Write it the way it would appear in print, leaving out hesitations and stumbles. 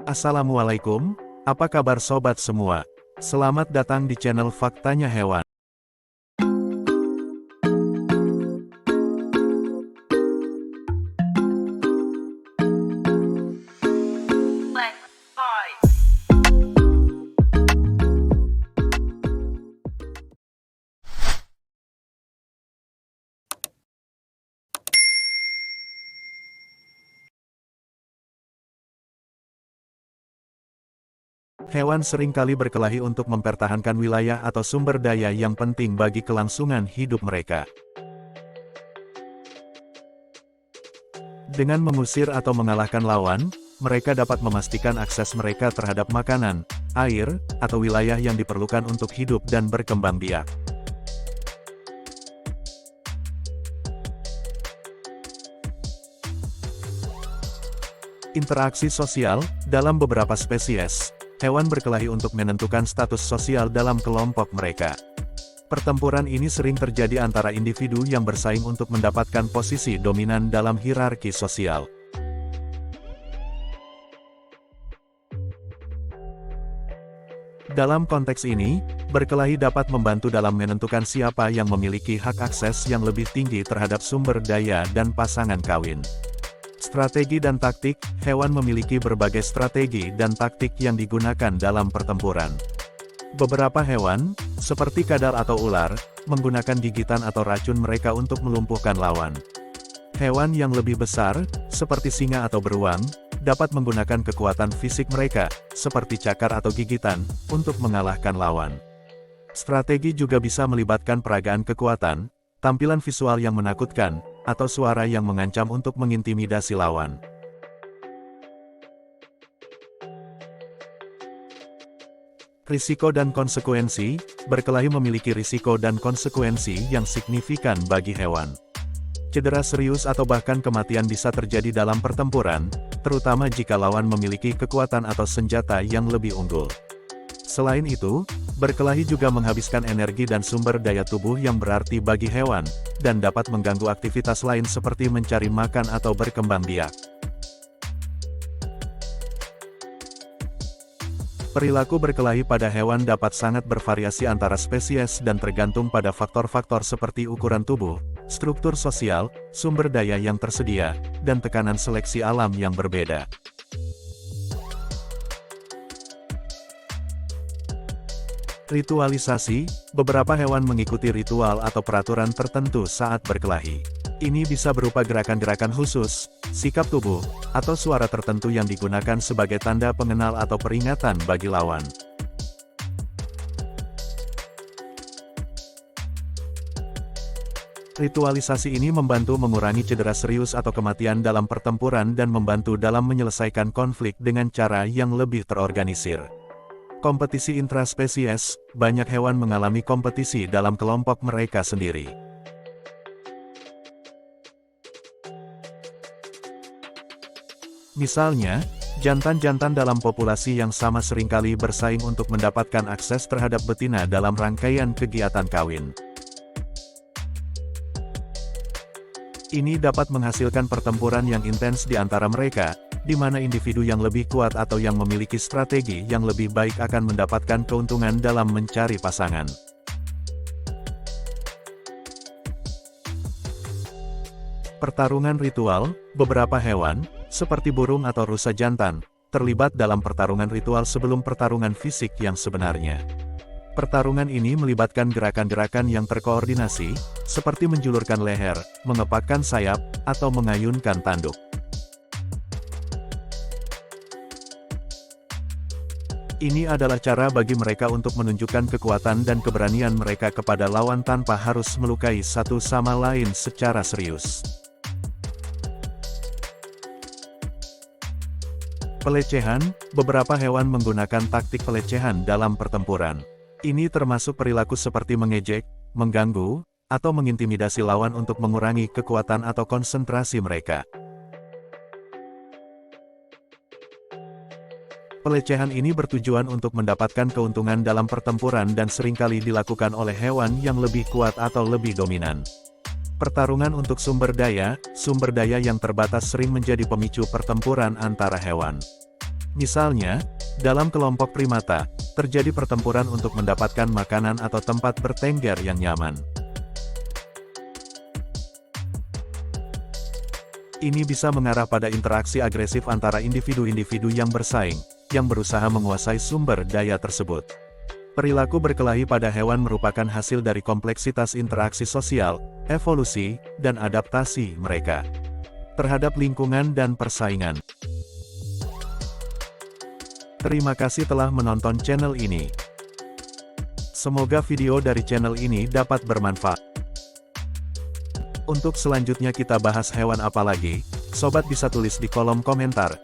Assalamualaikum, apa kabar sobat semua? Selamat datang di channel Faktanya Hewan. Hewan seringkali berkelahi untuk mempertahankan wilayah atau sumber daya yang penting bagi kelangsungan hidup mereka. Dengan mengusir atau mengalahkan lawan, mereka dapat memastikan akses mereka terhadap makanan, air, atau wilayah yang diperlukan untuk hidup dan berkembang biak. Interaksi sosial, dalam beberapa spesies, hewan berkelahi untuk menentukan status sosial dalam kelompok mereka. Pertempuran ini sering terjadi antara individu yang bersaing untuk mendapatkan posisi dominan dalam hierarki sosial. Dalam konteks ini, berkelahi dapat membantu dalam menentukan siapa yang memiliki hak akses yang lebih tinggi terhadap sumber daya dan pasangan kawin. Strategi dan taktik, hewan memiliki berbagai strategi dan taktik yang digunakan dalam pertempuran. Beberapa hewan, seperti kadal atau ular, menggunakan gigitan atau racun mereka untuk melumpuhkan lawan. Hewan yang lebih besar, seperti singa atau beruang, dapat menggunakan kekuatan fisik mereka, seperti cakar atau gigitan, untuk mengalahkan lawan. Strategi juga bisa melibatkan peragaan kekuatan, tampilan visual yang menakutkan, atau suara yang mengancam untuk mengintimidasi lawan. Risiko dan konsekuensi, berkelahi memiliki risiko dan konsekuensi yang signifikan bagi hewan. Cedera serius atau bahkan kematian bisa terjadi dalam pertempuran, terutama jika lawan memiliki kekuatan atau senjata yang lebih unggul. Selain itu, berkelahi juga menghabiskan energi dan sumber daya tubuh yang berarti bagi hewan, dan dapat mengganggu aktivitas lain seperti mencari makan atau berkembang biak. Perilaku berkelahi pada hewan dapat sangat bervariasi antara spesies dan tergantung pada faktor-faktor seperti ukuran tubuh, struktur sosial, sumber daya yang tersedia, dan tekanan seleksi alam yang berbeda. Ritualisasi, beberapa hewan mengikuti ritual atau peraturan tertentu saat berkelahi. Ini bisa berupa gerakan-gerakan khusus, sikap tubuh, atau suara tertentu yang digunakan sebagai tanda pengenal atau peringatan bagi lawan. Ritualisasi ini membantu mengurangi cedera serius atau kematian dalam pertempuran dan membantu dalam menyelesaikan konflik dengan cara yang lebih terorganisir. Kompetisi intraspesies, banyak hewan mengalami kompetisi dalam kelompok mereka sendiri. Misalnya, jantan-jantan dalam populasi yang sama seringkali bersaing untuk mendapatkan akses terhadap betina dalam rangkaian kegiatan kawin. Ini dapat menghasilkan pertempuran yang intens di antara mereka, di mana individu yang lebih kuat atau yang memiliki strategi yang lebih baik akan mendapatkan keuntungan dalam mencari pasangan. Pertarungan ritual, beberapa hewan, seperti burung atau rusa jantan, terlibat dalam pertarungan ritual sebelum pertarungan fisik yang sebenarnya. Pertarungan ini melibatkan gerakan-gerakan yang terkoordinasi, seperti menjulurkan leher, mengepakkan sayap, atau mengayunkan tanduk. Ini adalah cara bagi mereka untuk menunjukkan kekuatan dan keberanian mereka kepada lawan tanpa harus melukai satu sama lain secara serius. Pelecehan, beberapa hewan menggunakan taktik pelecehan dalam pertempuran. Ini termasuk perilaku seperti mengejek, mengganggu, atau mengintimidasi lawan untuk mengurangi kekuatan atau konsentrasi mereka. Pelecehan ini bertujuan untuk mendapatkan keuntungan dalam pertempuran dan seringkali dilakukan oleh hewan yang lebih kuat atau lebih dominan. Pertarungan untuk sumber daya yang terbatas sering menjadi pemicu pertempuran antara hewan. Misalnya, dalam kelompok primata, terjadi pertempuran untuk mendapatkan makanan atau tempat bertengger yang nyaman. Ini bisa mengarah pada interaksi agresif antara individu-individu yang bersaing, yang berusaha menguasai sumber daya tersebut. Perilaku berkelahi pada hewan merupakan hasil dari kompleksitas interaksi sosial, evolusi, dan adaptasi mereka terhadap lingkungan dan persaingan. Terima kasih telah menonton channel ini. Semoga video dari channel ini dapat bermanfaat. Untuk selanjutnya kita bahas hewan apa lagi, sobat bisa tulis di kolom komentar.